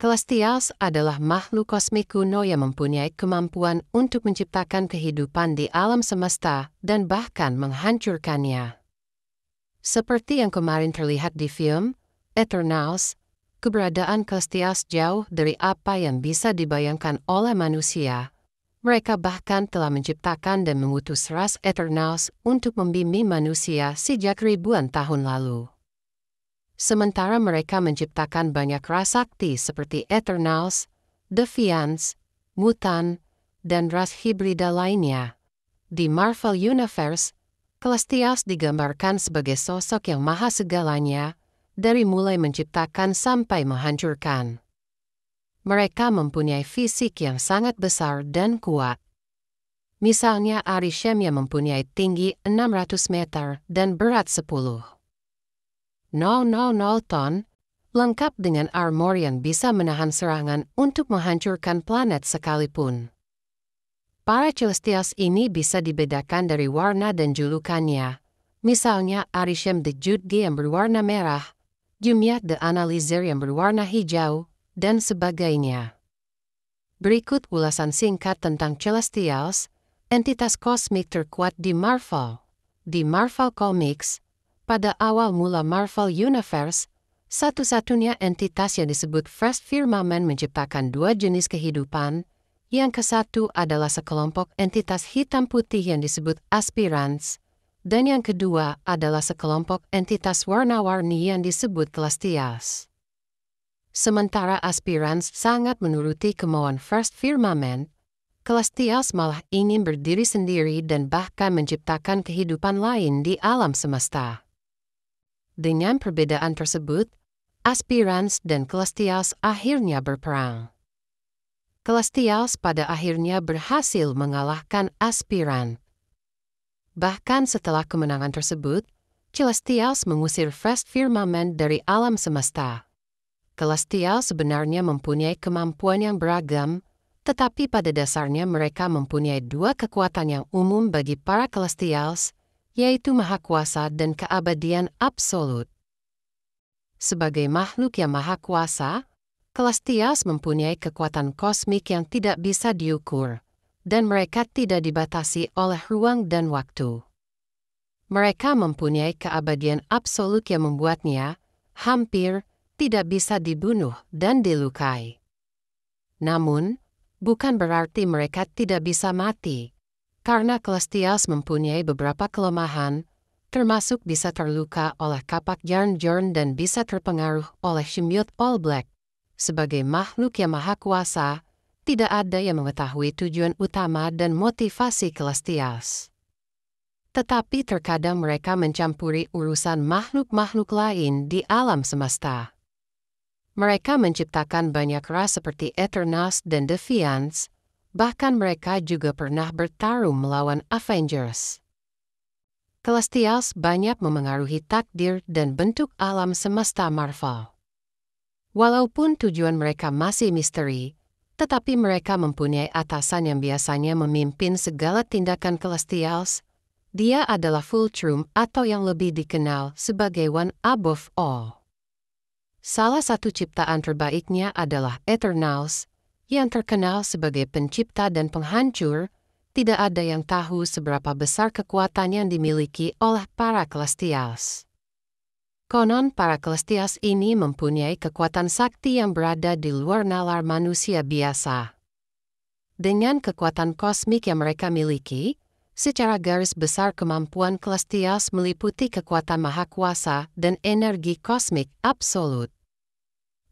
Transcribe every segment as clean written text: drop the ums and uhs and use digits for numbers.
Celestials adalah makhluk kosmik kuno yang mempunyai kemampuan untuk menciptakan kehidupan di alam semesta dan bahkan menghancurkannya. Seperti yang kemarin terlihat di film Eternals, keberadaan Celestials jauh dari apa yang bisa dibayangkan oleh manusia. Mereka bahkan telah menciptakan dan mengutus ras Eternals untuk membimbing manusia sejak ribuan tahun lalu. Sementara mereka menciptakan banyak ras sakti seperti Eternals, Deviants, Mutan, dan ras hibrida lainnya. Di Marvel Universe, Celestials digambarkan sebagai sosok yang maha segalanya, dari mulai menciptakan sampai menghancurkan. Mereka mempunyai fisik yang sangat besar dan kuat. Misalnya Arishem yang mempunyai tinggi 600 meter dan berat 10,000 ton, lengkap dengan armor yang bisa menahan serangan untuk menghancurkan planet sekalipun. Para Celestials ini bisa dibedakan dari warna dan julukannya. Misalnya Arishem the Judge yang berwarna merah, Jumiat the Analyzer yang berwarna hijau, dan sebagainya. Berikut ulasan singkat tentang Celestials, entitas kosmik terkuat di Marvel. Di Marvel Comics, pada awal mula Marvel Universe, satu-satunya entitas yang disebut First Firmament menciptakan dua jenis kehidupan. Yang kesatu adalah sekelompok entitas hitam putih yang disebut Aspirants, dan yang kedua adalah sekelompok entitas warna-warni yang disebut Celestials. Sementara Aspirants sangat menuruti kemauan First Firmament, Celestials malah ingin berdiri sendiri dan bahkan menciptakan kehidupan lain di alam semesta. Dengan perbedaan tersebut, Aspirants dan Celestials akhirnya berperang. Celestials pada akhirnya berhasil mengalahkan Aspirant. Bahkan setelah kemenangan tersebut, Celestials mengusir First Firmament dari alam semesta. Celestials sebenarnya mempunyai kemampuan yang beragam, tetapi pada dasarnya mereka mempunyai dua kekuatan yang umum bagi para Celestials, yaitu Maha Kuasa dan keabadian absolut. Sebagai makhluk yang maha kuasa, Celestials mempunyai kekuatan kosmik yang tidak bisa diukur, dan mereka tidak dibatasi oleh ruang dan waktu. Mereka mempunyai keabadian absolut yang membuatnya hampir tidak bisa dibunuh dan dilukai. Namun, bukan berarti mereka tidak bisa mati, karena Celestials mempunyai beberapa kelemahan, termasuk bisa terluka oleh kapak Jarn dan bisa terpengaruh oleh symbiote All Black. Sebagai makhluk yang maha kuasa, tidak ada yang mengetahui tujuan utama dan motivasi Celestials. Tetapi terkadang mereka mencampuri urusan makhluk-makhluk lain di alam semesta. Mereka menciptakan banyak ras seperti Eternals dan Deviants, bahkan mereka juga pernah bertarung melawan Avengers. Celestials banyak memengaruhi takdir dan bentuk alam semesta Marvel. Walaupun tujuan mereka masih misteri, tetapi mereka mempunyai atasan yang biasanya memimpin segala tindakan Celestials. Dia adalah Fultrum atau yang lebih dikenal sebagai One Above All. Salah satu ciptaan terbaiknya adalah Eternals, yang terkenal sebagai pencipta dan penghancur. Tidak ada yang tahu seberapa besar kekuatan yang dimiliki oleh para Celestials. Konon para Celestials ini mempunyai kekuatan sakti yang berada di luar nalar manusia biasa. Dengan kekuatan kosmik yang mereka miliki, secara garis besar kemampuan Celestials meliputi kekuatan maha kuasa dan energi kosmik absolut.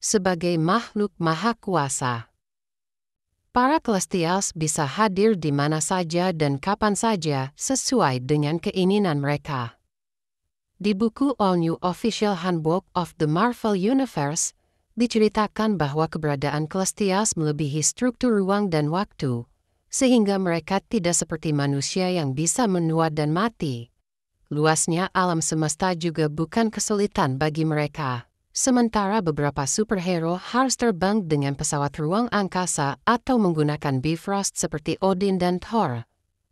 Sebagai makhluk maha kuasa, para Celestials bisa hadir di mana saja dan kapan saja sesuai dengan keinginan mereka. Di buku All New Official Handbook of the Marvel Universe, diceritakan bahwa keberadaan Celestials melebihi struktur ruang dan waktu, sehingga mereka tidak seperti manusia yang bisa menua dan mati. Luasnya alam semesta juga bukan kesulitan bagi mereka. Sementara beberapa superhero harus terbang dengan pesawat ruang angkasa atau menggunakan Bifrost seperti Odin dan Thor,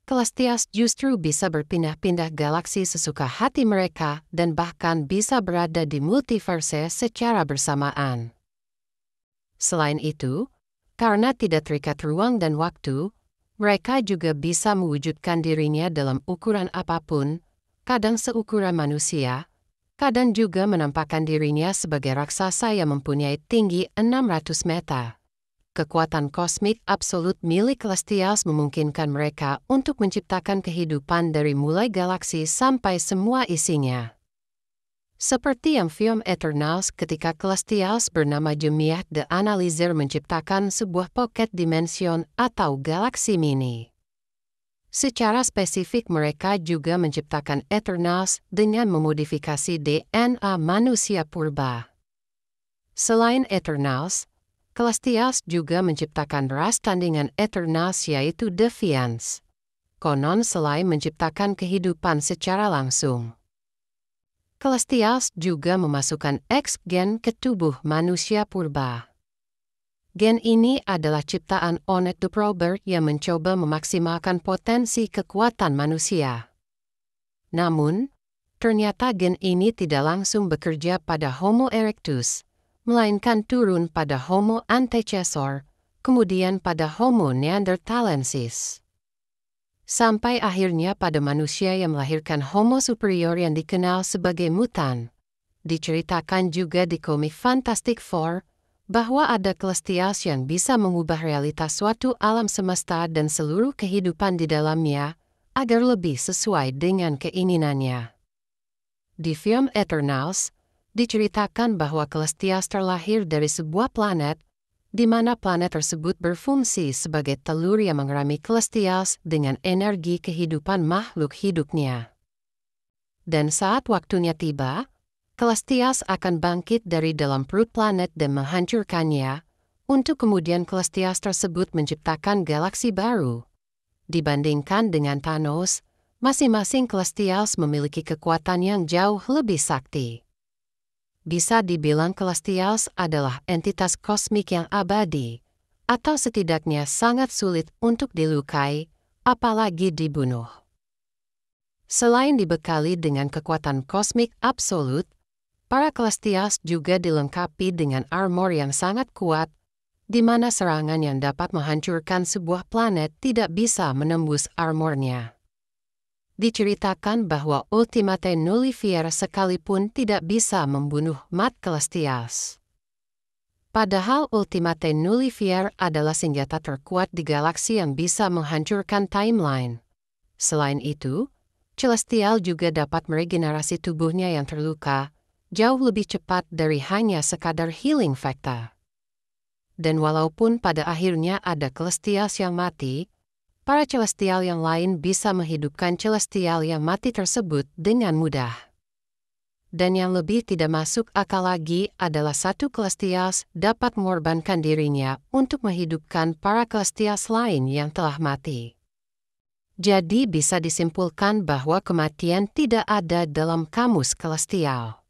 Celestials justru bisa berpindah-pindah galaksi sesuka hati mereka dan bahkan bisa berada di multiverse secara bersamaan. Selain itu, karena tidak terikat ruang dan waktu, mereka juga bisa mewujudkan dirinya dalam ukuran apapun, kadang seukuran manusia, kadang juga menampakkan dirinya sebagai raksasa yang mempunyai tinggi 600 meter. Kekuatan kosmik absolut milik Celestials memungkinkan mereka untuk menciptakan kehidupan dari mulai galaksi sampai semua isinya. Seperti yang film Eternals ketika Celestials bernama Jemiah the Analyzer menciptakan sebuah pocket dimension atau galaksi mini. Secara spesifik mereka juga menciptakan Eternals dengan memodifikasi DNA manusia purba. Selain Eternals, Celestials juga menciptakan ras tandingan Eternals yaitu Deviants. Konon selain menciptakan kehidupan secara langsung, Celestials juga memasukkan X gen ke tubuh manusia purba. Gen ini adalah ciptaan Onet the Prober yang mencoba memaksimalkan potensi kekuatan manusia. Namun, ternyata gen ini tidak langsung bekerja pada Homo erectus, melainkan turun pada Homo antecessor, kemudian pada Homo neanderthalensis. Sampai akhirnya pada manusia yang melahirkan Homo superior yang dikenal sebagai mutan. Diceritakan juga di komik Fantastic Four, bahwa ada Celestials yang bisa mengubah realitas suatu alam semesta dan seluruh kehidupan di dalamnya, agar lebih sesuai dengan keinginannya. Di film Eternals, diceritakan bahwa Celestials terlahir dari sebuah planet, di mana planet tersebut berfungsi sebagai telur yang mengerami Celestials dengan energi kehidupan makhluk hidupnya. Dan saat waktunya tiba, Celestials akan bangkit dari dalam perut planet dan menghancurkannya, untuk kemudian Celestials tersebut menciptakan galaksi baru. Dibandingkan dengan Thanos, masing-masing Celestials memiliki kekuatan yang jauh lebih sakti. Bisa dibilang Celestials adalah entitas kosmik yang abadi, atau setidaknya sangat sulit untuk dilukai, apalagi dibunuh. Selain dibekali dengan kekuatan kosmik absolut, para Celestials juga dilengkapi dengan armor yang sangat kuat, di mana serangan yang dapat menghancurkan sebuah planet tidak bisa menembus armornya. Diceritakan bahwa Ultimate Nullifier sekalipun tidak bisa membunuh Mat Celestials. Padahal Ultimate Nullifier adalah senjata terkuat di galaksi yang bisa menghancurkan timeline. Selain itu, Celestial juga dapat meregenerasi tubuhnya yang terluka, jauh lebih cepat dari hanya sekadar healing factor. Dan walaupun pada akhirnya ada Celestials yang mati, para Celestial yang lain bisa menghidupkan Celestial yang mati tersebut dengan mudah. Dan yang lebih tidak masuk akal lagi adalah satu Celestials dapat mengorbankan dirinya untuk menghidupkan para Celestials lain yang telah mati. Jadi bisa disimpulkan bahwa kematian tidak ada dalam kamus Celestial.